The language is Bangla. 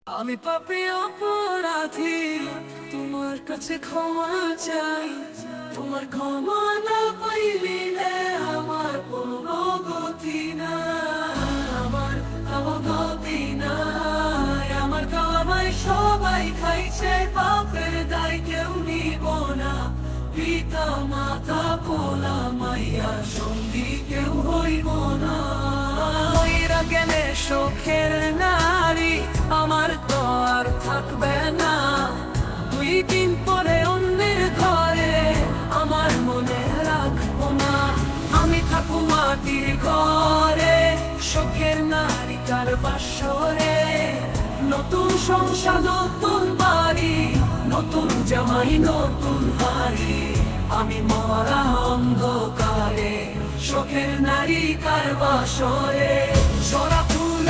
আমি পাপী অপরাধী, তোমার কাছে ক্ষমা চাই। তোমার ক্ষমা না পাইলে আমার কোনো গতি নাই, আমার গতি নাই। আমার কামাই সবাই খাইছে, বাপের দায় কেউ নিব না। পিতা মাতা পোলা মাইয়া সঙ্গী কেউ হইব না। গেলে শোকের নারী আমার তো আর থাকবে না। 2 দিন পরে অন্যের ঘরে আমার মনে রাখবো না। আমি থাকবো মাটির ঘরে, শোকের নারী তার বাসরে। নতুন সংসার নতুন বাড়ি, নতুন জামাই নতুন হাড়ি। আমি মরা অন্ধকারে, শোকের নারী কার বাসরে। সরা ফুল